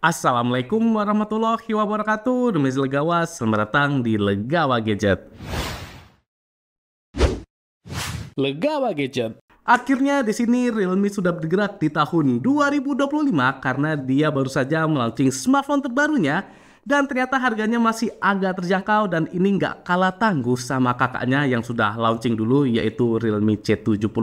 Assalamualaikum warahmatullahi wabarakatuh. Demi Legawa, selamat datang di Legawa Gadget. Legawa Gadget. Akhirnya di sini Realme sudah bergerak di tahun 2025 karena dia baru saja melaunching smartphone terbarunya dan ternyata harganya masih agak terjangkau dan ini nggak kalah tangguh sama kakaknya yang sudah launching dulu yaitu Realme C75.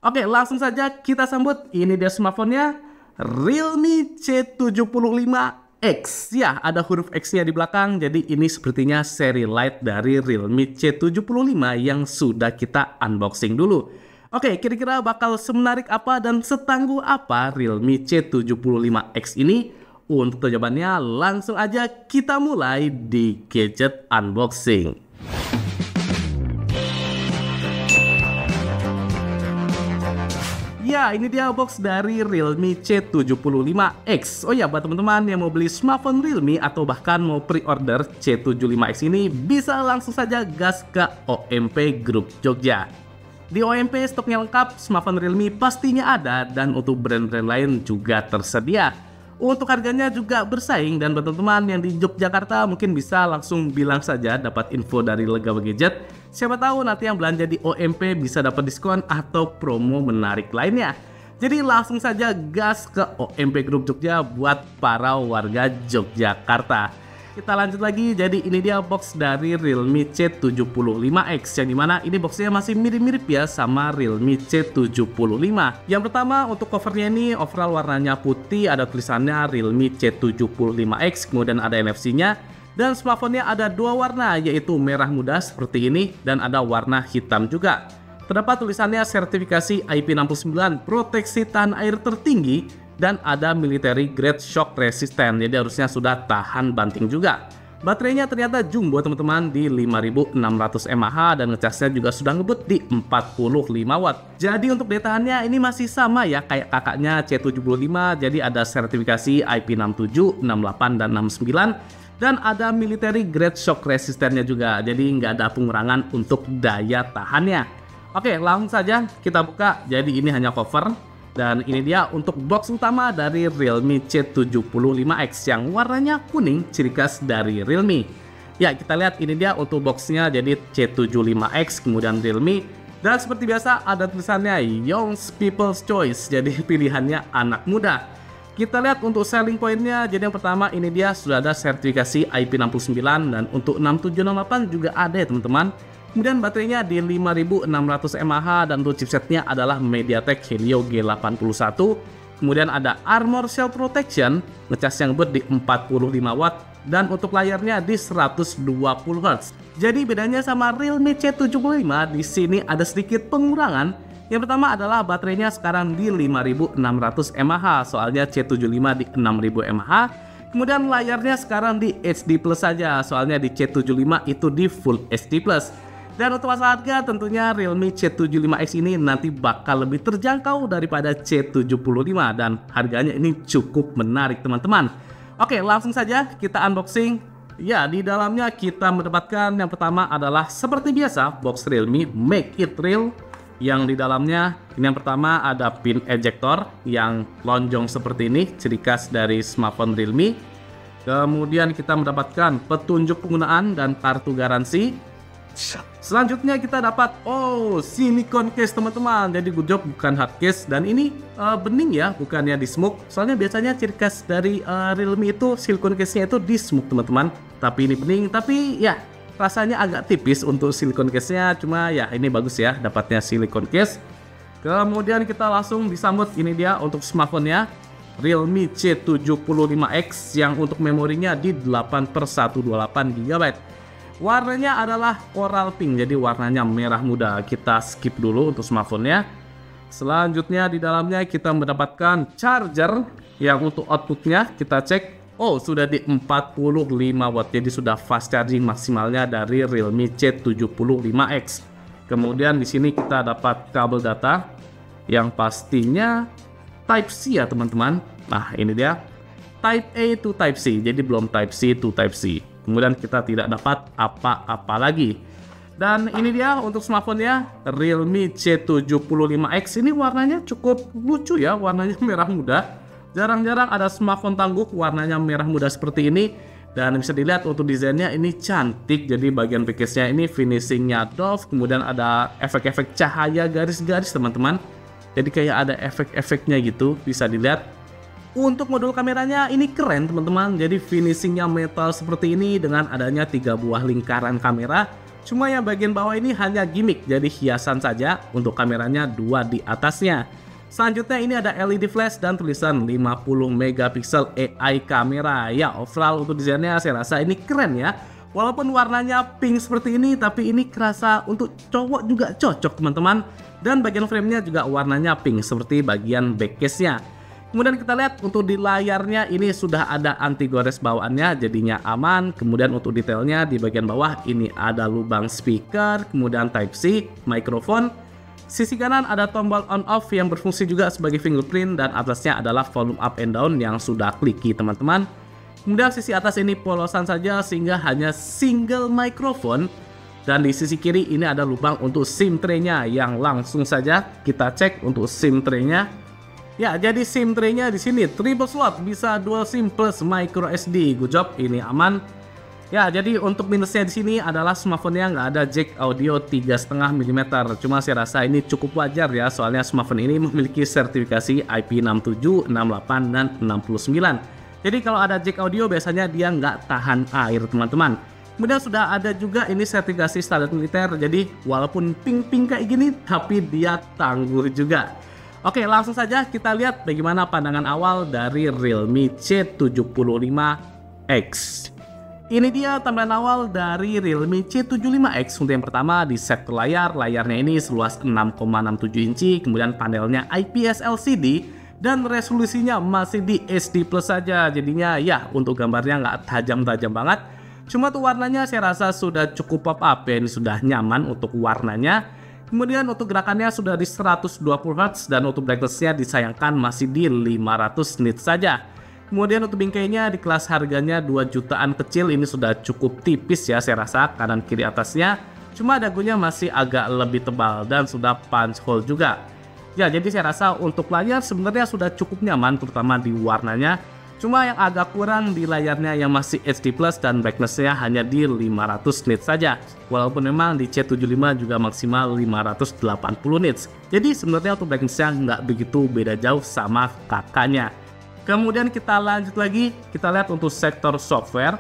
Oke, langsung saja kita sambut. Ini dia smartphone-nya, Realme C75X. Ya, ada huruf X-nya di belakang. Jadi ini sepertinya seri light dari Realme C75 yang sudah kita unboxing dulu. Oke, kira-kira bakal semenarik apa dan setangguh apa Realme C75X ini? Untuk jawabannya langsung aja kita mulai di gadget unboxing. Ya, ini dia box dari Realme C75X. Oh ya, buat teman-teman yang mau beli smartphone Realme atau bahkan mau pre-order C75X ini, bisa langsung saja gas ke OMP Group Jogja. Di OMP stoknya lengkap, smartphone Realme pastinya ada, dan untuk brand-brand lain juga tersedia. Untuk harganya juga bersaing, dan buat teman-teman yang di Yogyakarta mungkin bisa langsung bilang saja dapat info dari Legawa Gadget. Siapa tahu nanti yang belanja di OMP bisa dapat diskon atau promo menarik lainnya. Jadi langsung saja gas ke OMP Group Jogja buat para warga Yogyakarta. Kita lanjut lagi, jadi ini dia box dari Realme C75X yang dimana ini boxnya masih mirip-mirip ya sama Realme C75. Yang pertama untuk covernya ini overall warnanya putih, ada tulisannya Realme C75X, kemudian ada NFC-nya. Dan smartphone-nya ada dua warna, yaitu merah muda seperti ini dan ada warna hitam juga. Terdapat tulisannya sertifikasi IP69 proteksi tahan air tertinggi dan ada military grade shock resistant, jadi harusnya sudah tahan banting juga. Baterainya ternyata jumbo teman-teman di 5600 mAh dan ngecasnya juga sudah ngebut di 45 watt. Jadi untuk daya tahannya ini masih sama ya kayak kakaknya C75, jadi ada sertifikasi IP67, 68 dan 69. Dan ada military grade shock resistennya juga, jadi nggak ada pengurangan untuk daya tahannya. Oke, langsung saja kita buka. Jadi ini hanya cover. Dan ini dia untuk box utama dari Realme C75X yang warnanya kuning, ciri khas dari Realme. Ya, kita lihat ini dia untuk boxnya, jadi C75X, kemudian Realme. Dan seperti biasa ada tulisannya Young People's Choice, jadi pilihannya anak muda. Kita lihat untuk selling pointnya, jadi yang pertama ini dia sudah ada sertifikasi IP69 dan untuk 6768 juga ada ya teman-teman. Kemudian baterainya di 5600 mAh dan untuk chipsetnya adalah MediaTek Helio G81. Kemudian ada Armor Shell Protection, ngecas yang ngebut di 45 watt dan untuk layarnya di 120 Hz. Jadi bedanya sama Realme C75 di sini ada sedikit pengurangan. Yang pertama adalah baterainya sekarang di 5600 mAh, soalnya C75 di 6000 mAh. Kemudian layarnya sekarang di HD Plus saja, soalnya di C75 itu di Full HD Plus. Dan untuk masalah harga tentunya Realme C75X ini nanti bakal lebih terjangkau daripada C75 dan harganya ini cukup menarik teman-teman. Oke, langsung saja kita unboxing. Ya, di dalamnya kita mendapatkan yang pertama adalah seperti biasa box Realme Make It Real. Yang di dalamnya ini yang pertama ada pin ejector yang lonjong seperti ini, ciri khas dari smartphone Realme. Kemudian kita mendapatkan petunjuk penggunaan dan kartu garansi. Selanjutnya kita dapat silicone case teman-teman. Jadi good job, bukan hard case dan ini bening ya, bukannya di smoke. Soalnya biasanya ciri khas dari Realme itu silicone case-nya itu di smoke teman-teman. Tapi ini bening, tapi ya rasanya agak tipis untuk silicone case-nya, cuma ya ini bagus ya dapatnya silicone case. Kemudian kita langsung disambut, ini dia untuk smartphone-nya Realme C75X yang untuk memorinya di 8/128 GB. Warnanya adalah coral pink, jadi warnanya merah muda. Kita skip dulu untuk smartphone-nya. Selanjutnya di dalamnya kita mendapatkan charger yang untuk outputnya kita cek. Sudah di 45 watt, jadi sudah fast charging maksimalnya dari Realme C75X. Kemudian di sini kita dapat kabel data yang pastinya Type C ya teman-teman. Nah, ini dia Type A to Type C, jadi belum Type C to Type C. Kemudian kita tidak dapat apa-apa lagi. Dan ini dia untuk smartphone-nya Realme C75X. Ini warnanya cukup lucu ya, warnanya merah muda. Jarang-jarang ada smartphone tangguh warnanya merah muda seperti ini. Dan bisa dilihat untuk desainnya ini cantik. Jadi bagian backcase-nya ini finishingnya doff. Kemudian ada efek-efek cahaya garis-garis teman-teman. Jadi kayak ada efek-efeknya gitu, bisa dilihat. Untuk modul kameranya ini keren teman-teman. Jadi finishingnya metal seperti ini dengan adanya 3 buah lingkaran kamera. Cuma yang bagian bawah ini hanya gimmick, jadi hiasan saja. Untuk kameranya 2 di atasnya. Selanjutnya ini ada LED flash dan tulisan 50 megapiksel AI kamera. Ya, overall untuk desainnya saya rasa ini keren ya. Walaupun warnanya pink seperti ini, tapi ini kerasa untuk cowok juga cocok teman-teman. Dan bagian framenya juga warnanya pink seperti bagian backcase-nya. Kemudian kita lihat untuk di layarnya ini sudah ada anti gores bawaannya, jadinya aman. Kemudian untuk detailnya di bagian bawah ini ada lubang speaker, kemudian Type-C, mikrofon. Sisi kanan ada tombol on off yang berfungsi juga sebagai fingerprint, dan atasnya adalah volume up and down yang sudah kliki teman-teman. Kemudian sisi atas ini polosan saja sehingga hanya single mikrofon. Dan di sisi kiri ini ada lubang untuk SIM tray-nya yang langsung saja kita cek untuk SIM tray-nya. Ya, jadi SIM tray-nya di sini triple slot, bisa dual SIM plus micro SD. Good job, ini aman. Ya, jadi untuk minusnya di sini adalah smartphone-nya nggak ada jack audio 3,5 mm. Cuma saya rasa ini cukup wajar ya, soalnya smartphone ini memiliki sertifikasi IP67, 68, dan 69. Jadi kalau ada jack audio biasanya dia nggak tahan air teman-teman. Kemudian sudah ada juga ini sertifikasi standar militer, jadi walaupun pink-pink kayak gini tapi dia tangguh juga. Oke, langsung saja kita lihat bagaimana pandangan awal dari Realme C75X. Ini dia tampilan awal dari Realme C75X. Untuk yang pertama di sektor layar, layarnya ini seluas 6,67 inci, kemudian panelnya IPS LCD dan resolusinya masih di HD Plus saja. Jadinya ya untuk gambarnya nggak tajam-tajam banget. Cuma tuh warnanya saya rasa sudah cukup pop up ya, ini sudah nyaman untuk warnanya. Kemudian untuk gerakannya sudah di 120 Hz dan untuk brightness-nya disayangkan masih di 500 nits saja. Kemudian untuk bingkainya di kelas harganya 2 jutaan kecil ini sudah cukup tipis ya saya rasa kanan kiri atasnya. Cuma dagunya masih agak lebih tebal dan sudah punch hole juga. Ya, jadi saya rasa untuk layar sebenarnya sudah cukup nyaman terutama di warnanya. Cuma yang agak kurang di layarnya yang masih HD Plus dan brightness-nya hanya di 500 nits saja. Walaupun memang di C75 juga maksimal 580 nits. Jadi sebenarnya untuk brightness-nya nggak begitu beda jauh sama kakaknya. Kemudian kita lanjut lagi, kita lihat untuk sektor software.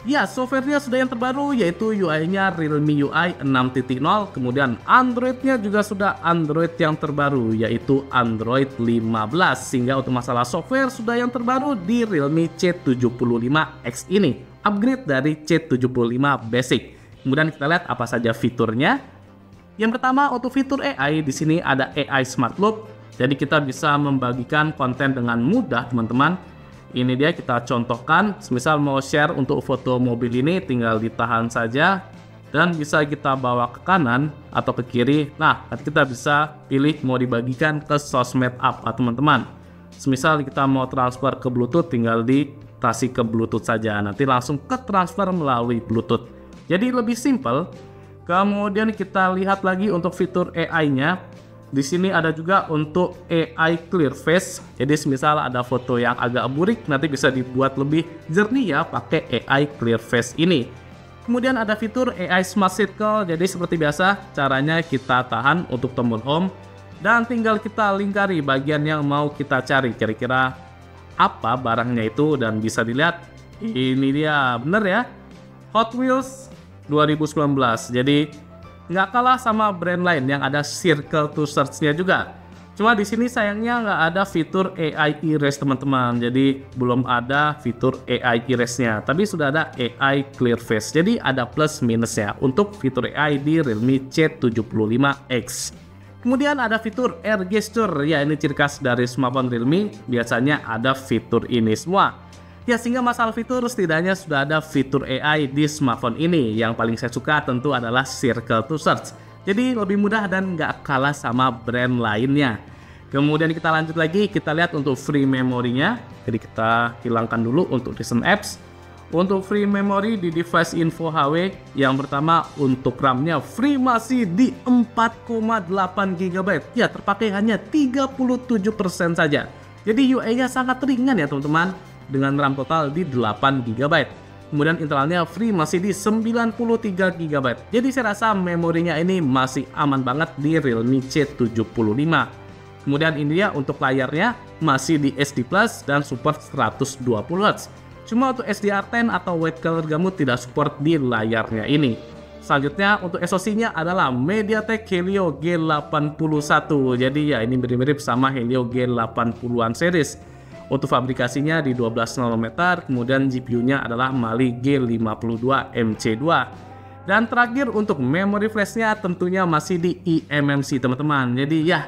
Ya, softwarenya sudah yang terbaru yaitu UI-nya Realme UI 6.0. Kemudian Android-nya juga sudah Android yang terbaru yaitu Android 15. Sehingga untuk masalah software sudah yang terbaru di Realme C75X ini. Upgrade dari C75 Basic. Kemudian kita lihat apa saja fiturnya. Yang pertama untuk fitur AI, di sini ada AI Smart Loop. Jadi kita bisa membagikan konten dengan mudah teman-teman. Ini dia kita contohkan, misal mau share untuk foto mobil ini tinggal ditahan saja dan bisa kita bawa ke kanan atau ke kiri. Nah, nanti kita bisa pilih mau dibagikan ke sosmed apa teman-teman. Semisal kita mau transfer ke Bluetooth tinggal dikasih ke Bluetooth saja, nanti langsung ke transfer melalui Bluetooth. Jadi lebih simple. Kemudian kita lihat lagi untuk fitur AI-nya. Di sini ada juga untuk AI Clear Face. Jadi semisal ada foto yang agak burik nanti bisa dibuat lebih jernih ya pakai AI Clear Face ini. Kemudian ada fitur AI Smart Circle. Jadi seperti biasa caranya kita tahan untuk tombol home dan tinggal kita lingkari bagian yang mau kita cari kira-kira apa barangnya itu dan bisa dilihat ini dia bener ya Hot Wheels 2019. Jadi nggak kalah sama brand lain yang ada circle to search-nya juga. Cuma di sini sayangnya nggak ada fitur AI Erase teman-teman. Jadi belum ada fitur AI Erase-nya. Tapi sudah ada AI Clear Face. Jadi ada plus minusnya untuk fitur AI di Realme C75X. Kemudian ada fitur Air Gesture. Ya, ini ciri khas dari smartphone Realme. Biasanya ada fitur ini semua. Ya, sehingga masalah fitur setidaknya sudah ada fitur AI di smartphone ini. Yang paling saya suka tentu adalah Circle to Search. Jadi lebih mudah dan nggak kalah sama brand lainnya. Kemudian kita lanjut lagi, kita lihat untuk free memorinya. Jadi kita hilangkan dulu untuk recent apps. Untuk free memory di device info HW, yang pertama untuk RAM-nya free masih di 4,8 GB. Ya, terpakai hanya 37% saja. Jadi UI-nya sangat ringan ya teman-teman, dengan RAM total di 8 GB. Kemudian internalnya free masih di 93 GB. Jadi saya rasa memorinya ini masih aman banget di Realme C75. Kemudian ini dia untuk layarnya masih di SD Plus dan support 120Hz. Cuma untuk SDR10 atau white color gamut tidak support di layarnya ini. Selanjutnya untuk SoC-nya adalah MediaTek Helio G81. Jadi ya ini mirip-mirip sama Helio G80-an series. Untuk fabrikasinya di 12 nanometer, kemudian GPU-nya adalah Mali G52MC2. Dan terakhir untuk memory flash-nya tentunya masih di eMMC teman-teman. Jadi ya,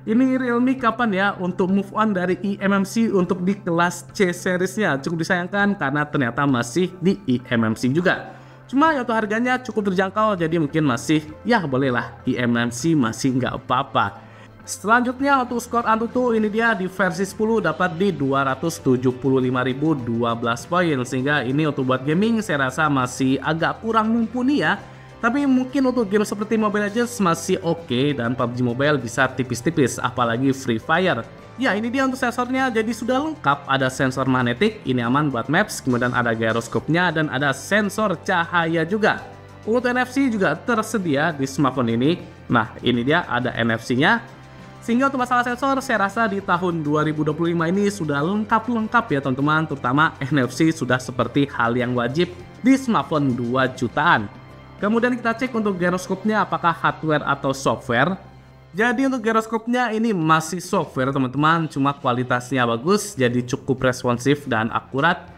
ini Realme kapan ya untuk move on dari eMMC untuk di kelas C series-nya? Cukup disayangkan karena ternyata masih di eMMC juga. Cuma ya untuk harganya cukup terjangkau, jadi mungkin masih ya bolehlah eMMC masih nggak apa-apa. Selanjutnya untuk skor Antutu ini dia di versi 10 dapat di 275.012 poin, sehingga ini untuk buat gaming saya rasa masih agak kurang mumpuni ya. Tapi mungkin untuk game seperti Mobile Legends masih oke, dan PUBG Mobile bisa tipis-tipis, apalagi Free Fire. Ya ini dia untuk sensornya, jadi sudah lengkap, ada sensor magnetik, ini aman buat maps, kemudian ada gyroskopnya dan ada sensor cahaya juga. Untuk NFC juga tersedia di smartphone ini. Nah ini dia ada NFC-nya. Sehingga untuk masalah sensor, saya rasa di tahun 2025 ini sudah lengkap ya teman-teman. Terutama NFC sudah seperti hal yang wajib di smartphone 2 jutaan. Kemudian kita cek untuk gyroskopnya apakah hardware atau software. Jadi untuk gyroskopnya ini masih software teman-teman, cuma kualitasnya bagus, jadi cukup responsif dan akurat.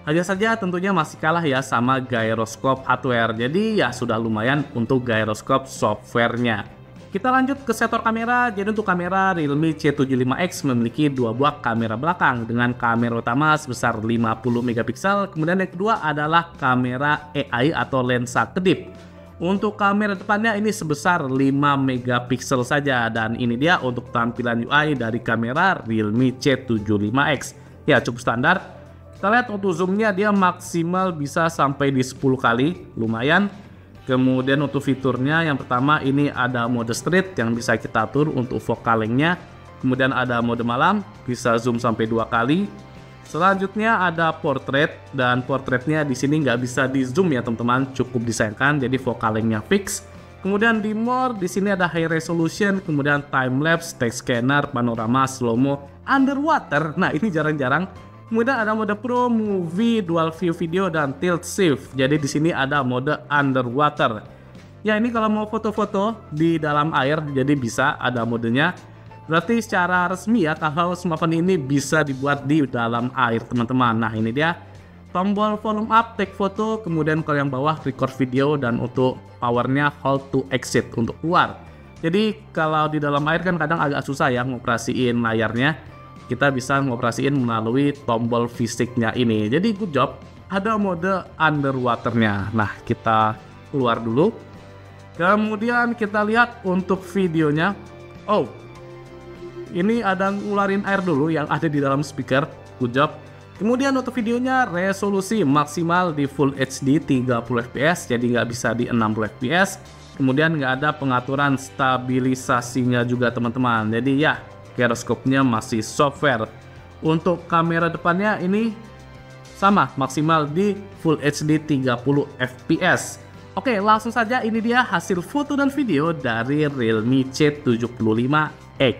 Hanya saja tentunya masih kalah ya sama gyroskop hardware. Jadi ya sudah lumayan untuk gyroskop softwarenya. Kita lanjut ke sektor kamera. Jadi untuk kamera, Realme C75X memiliki dua buah kamera belakang dengan kamera utama sebesar 50 megapiksel. Kemudian yang kedua adalah kamera AI atau lensa kedip. Untuk kamera depannya ini sebesar 5 megapiksel saja, dan ini dia untuk tampilan UI dari kamera Realme C75X. Ya cukup standar. Kita lihat untuk zoomnya dia maksimal bisa sampai di 10 kali, lumayan. Kemudian untuk fiturnya yang pertama ini ada mode street yang bisa kita atur untuk focal length-nya. Kemudian ada mode malam, bisa zoom sampai 2 kali. Selanjutnya ada portrait, dan portraitnya di sini nggak bisa di zoom ya teman-teman, cukup disayangkan, jadi focal length-nya fix. Kemudian di more, di sini ada high resolution, kemudian time lapse, text scanner, panorama, slow mo, underwater. Nah ini jarang-jarang. Kemudian ada mode Pro, Movie, Dual View Video, dan Tilt Shift. Jadi di sini ada mode underwater. Ya ini kalau mau foto-foto di dalam air, jadi bisa ada modenya. Berarti secara resmi ya kalau smartphone ini bisa dibuat di dalam air teman-teman. Nah ini dia tombol volume up, take foto, kemudian kalau yang bawah record video, dan untuk powernya hold to exit untuk keluar. Jadi kalau di dalam air kan kadang agak susah ya ngoperasiin layarnya. Kita bisa ngoperasiin melalui tombol fisiknya ini. Jadi good job, ada mode underwaternya. Nah kita keluar dulu. Kemudian kita lihat untuk videonya. Oh, ini ada ngeluarin air dulu yang ada di dalam speaker. Good job. Kemudian untuk videonya resolusi maksimal di Full HD 30 fps, jadi nggak bisa di 60 fps. Kemudian nggak ada pengaturan stabilisasinya juga teman-teman. Jadi ya gyroskopnya masih software. Untuk kamera depannya ini sama, maksimal di Full HD 30 fps. Oke, langsung saja ini dia hasil foto dan video dari Realme C75X.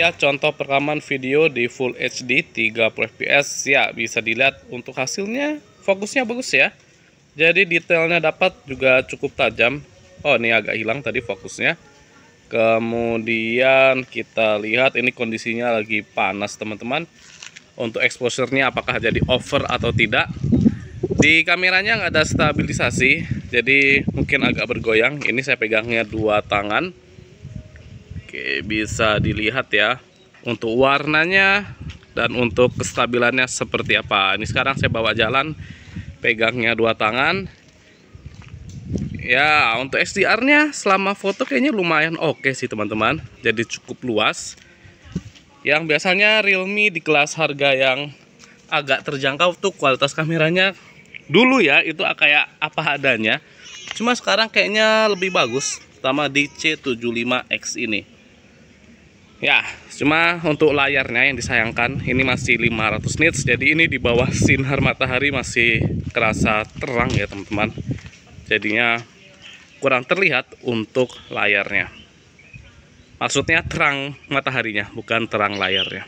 Ya, contoh perekaman video di Full HD 30 fps ya, bisa dilihat untuk hasilnya fokusnya bagus ya. Jadi detailnya dapat juga cukup tajam. Oh, ini agak hilang tadi fokusnya. Kemudian kita lihat ini kondisinya lagi panas teman-teman. Untuk exposure-nya apakah jadi over atau tidak. Di kameranya nggak ada stabilisasi, jadi mungkin agak bergoyang. Ini saya pegangnya dua tangan. Oke, bisa dilihat ya untuk warnanya dan untuk kestabilannya seperti apa. Ini sekarang saya bawa jalan, pegangnya dua tangan. Ya, untuk SDR-nya selama foto kayaknya lumayan oke sih teman-teman. Jadi cukup luas. Yang biasanya Realme di kelas harga yang agak terjangkau tuh kualitas kameranya dulu ya itu kayak apa adanya. Cuma sekarang kayaknya lebih bagus, terutama di C75X ini. Ya, cuma untuk layarnya yang disayangkan ini masih 500 nits, jadi ini di bawah sinar matahari masih kerasa terang ya teman-teman. Jadinya kurang terlihat untuk layarnya. Maksudnya terang mataharinya, bukan terang layarnya.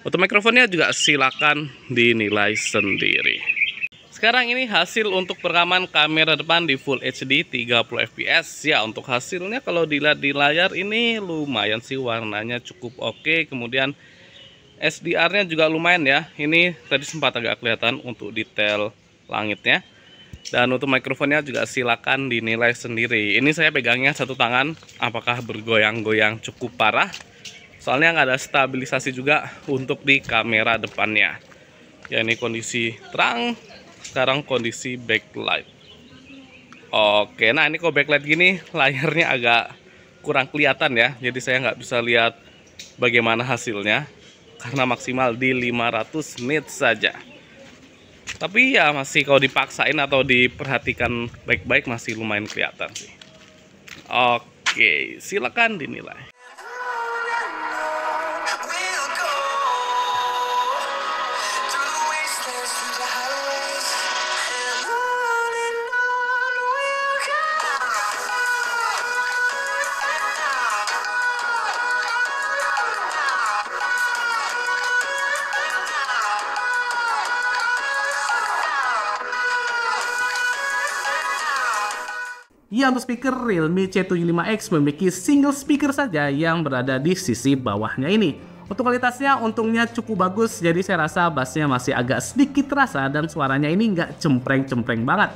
Untuk mikrofonnya juga silakan dinilai sendiri. Sekarang ini hasil untuk perekaman kamera depan di Full HD 30 fps ya. Untuk hasilnya kalau dilihat di layar ini lumayan sih, warnanya cukup oke. Kemudian SDR-nya juga lumayan ya. Ini tadi sempat agak kelihatan untuk detail langitnya. Dan untuk mikrofonnya juga silakan dinilai sendiri. Ini saya pegangnya satu tangan, apakah bergoyang-goyang cukup parah. Soalnya nggak ada stabilisasi juga untuk di kamera depannya. Ya, ini kondisi terang. Sekarang kondisi backlight. Oke, nah ini kalau backlight gini layarnya agak kurang kelihatan ya. Jadi saya nggak bisa lihat bagaimana hasilnya karena maksimal di 500 nits saja. Tapi ya masih kalau dipaksain atau diperhatikan baik-baik masih lumayan kelihatan sih. Oke, silakan dinilai. Ya, untuk speaker Realme C75X memiliki single speaker saja yang berada di sisi bawahnya ini. Untuk kualitasnya untungnya cukup bagus, jadi saya rasa bassnya masih agak sedikit terasa dan suaranya ini nggak cempreng-cempreng banget.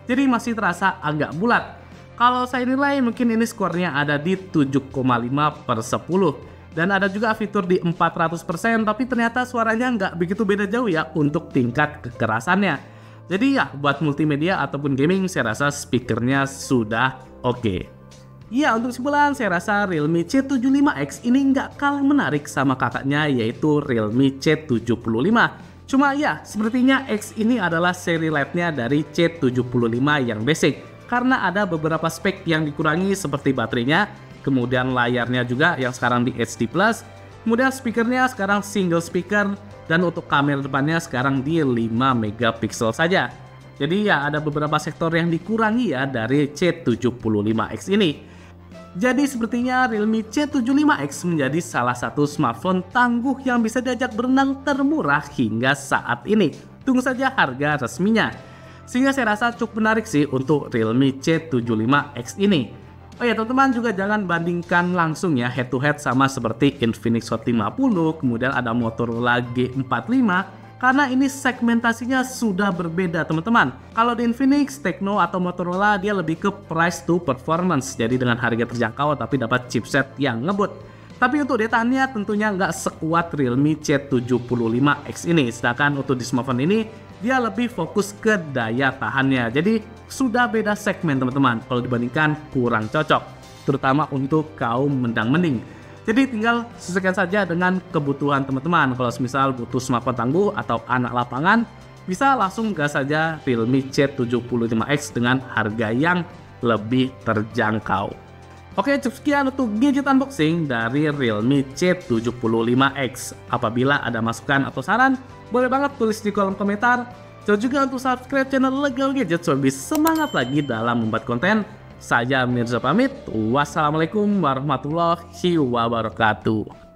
Jadi masih terasa agak bulat. Kalau saya nilai mungkin ini skornya ada di 7,5/10. Dan ada juga fitur di 400%, tapi ternyata suaranya nggak begitu beda jauh ya untuk tingkat kekerasannya. Jadi ya, buat multimedia ataupun gaming saya rasa speakernya sudah oke. Ya, untuk kesimpulan saya rasa Realme C75X ini nggak kalah menarik sama kakaknya yaitu Realme C75. Cuma ya, sepertinya X ini adalah seri lightnya dari C75 yang basic. Karena ada beberapa spek yang dikurangi seperti baterainya, kemudian layarnya juga yang sekarang di HD+, kemudian speakernya sekarang single speaker, dan untuk kamera depannya sekarang di 5 megapiksel saja. Jadi ya ada beberapa sektor yang dikurangi ya dari C75X ini. Jadi sepertinya Realme C75X menjadi salah satu smartphone tangguh yang bisa diajak berenang termurah hingga saat ini. Tunggu saja harga resminya. Sehingga saya rasa cukup menarik sih untuk Realme C75X ini. Oh ya teman-teman, juga jangan bandingkan langsung ya head to head sama seperti Infinix Hot 50, kemudian ada Motorola G45, karena ini segmentasinya sudah berbeda teman-teman. Kalau di Infinix, Tecno atau Motorola dia lebih ke price to performance, jadi dengan harga terjangkau tapi dapat chipset yang ngebut. Tapi untuk daya tahannya tentunya nggak sekuat Realme C75X ini, sedangkan untuk di smartphone ini dia lebih fokus ke daya tahannya. Jadi sudah beda segmen teman-teman, kalau dibandingkan kurang cocok, terutama untuk kaum mendang-mending. Jadi tinggal sesuaikan saja dengan kebutuhan teman-teman. Kalau misal butuh smartphone tangguh atau anak lapangan, bisa langsung gas saja Realme C75X dengan harga yang lebih terjangkau. Oke, cukup sekian untuk gadget unboxing dari Realme C75X. Apabila ada masukan atau saran, boleh banget tulis di kolom komentar. Jangan juga untuk subscribe channel Legal Gadget supaya lebih semangat lagi dalam membuat konten. Saya Mirza pamit. Wassalamualaikum warahmatullahi wabarakatuh.